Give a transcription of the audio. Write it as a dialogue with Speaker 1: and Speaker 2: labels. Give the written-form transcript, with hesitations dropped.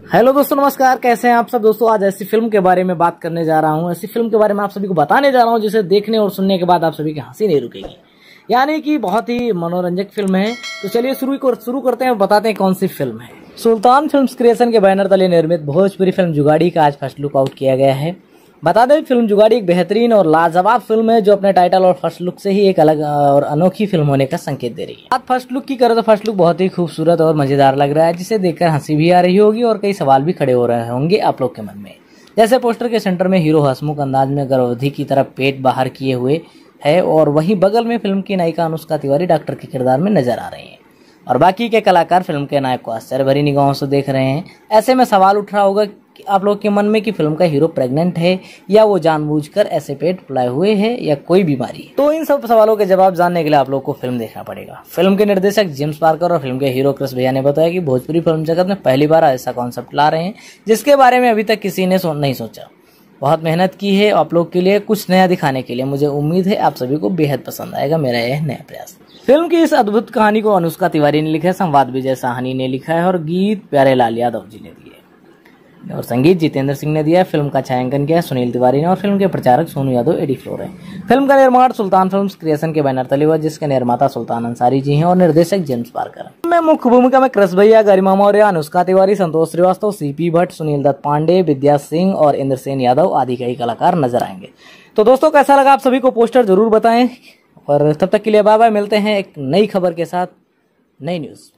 Speaker 1: Hello दोस्तों, नमस्कार। कैसे हैं आप सब दोस्तों। आज ऐसी फिल्म के बारे में बात करने जा रहा हूं, ऐसी फिल्म के बारे में आप सभी को बताने जा रहा हूं जिसे देखने और सुनने के बाद आप सभी की हंसी नहीं रुकेगी। यानी कि बहुत ही मनोरंजक फिल्म है। तो चलिए शुरू करते हैं और बताते हैं कौन सी फिल्म है। सुल्तान फिल्म्स क्रिएशन के बैनर तले निर्मित भोजपुरी फिल्म जुगाड़ी का आज फर्स्ट लुक आउट किया गया है। बता दें, फिल्म जुगाड़ी एक बेहतरीन और लाजवाब फिल्म है जो अपने टाइटल और फर्स्ट लुक से ही एक अलग और अनोखी फिल्म होने का संकेत दे रही है। बात फर्स्ट लुक की करें तो फर्स्ट लुक बहुत ही खूबसूरत और मजेदार लग रहा है, जिसे देखकर हंसी भी आ रही होगी और कई सवाल भी खड़े हो रहे होंगे आप लोग के मन में। जैसे पोस्टर के सेंटर में हीरो हंसमुख अंदाज में गर्भवती की तरफ पेट बाहर किए हुए है और वहीं बगल में फिल्म की नायिका अनुष्का तिवारी डॉक्टर के किरदार में नजर आ रही है और बाकी के कलाकार फिल्म के नायक को आश्चर्य भरी निगाहों से देख रहे हैं। ऐसे में सवाल उठ रहा होगा कि आप लोग के मन में कि फिल्म का हीरो प्रेग्नेंट है या वो जानबूझकर ऐसे पेट फुलाए हुए है या कोई बीमारी है। तो इन सब सवालों के जवाब जानने के लिए आप लोग को फिल्म देखना पड़ेगा। फिल्म के निर्देशक जेम्स पार्कर और फिल्म के हीरो क्रिस भैया ने बताया कि भोजपुरी फिल्म जगत में पहली बार ऐसा कॉन्सेप्ट ला रहे हैं जिसके बारे में अभी तक किसी ने नहीं सोचा। बहुत मेहनत की है आप लोग के लिए कुछ नया दिखाने के लिए। मुझे उम्मीद है आप सभी को बेहद पसंद आएगा मेरा यह नया प्रयास। फिल्म की इस अद्भुत कहानी को अनुष्का तिवारी ने लिखा है, संवाद विजय साहनी ने लिखा है और गीत प्यारे लाल यादव जी ने दिए और संगीत जितेंद्र सिंह ने दिया है। फिल्म का छायांकन किया है सुनील तिवारी ने और फिल्म के प्रचारक सोनू यादव एडी फ्लोर है। फिल्म का निर्माण सुल्तान फिल्म्स क्रिएशन के बैनर तले हुआ, जिसके निर्माता सुल्तान अंसारी जी हैं और निर्देशक जेम्स पार्कर। में मुख्य भूमिका में क्रिस भैया, गरिमा मौर्य, अनुष्का तिवारी, संतोष श्रीवास्तव, सीपी भट्ट, सुनील दत्त पांडे, विद्या सिंह और इंद्रसेन यादव आदि कई कलाकार नजर आएंगे। तो दोस्तों, कैसा लगा आप सभी को पोस्टर जरूर बताएं और तब तक के लिए बाय बाय। मिलते हैं एक नई खबर के साथ, नई न्यूज।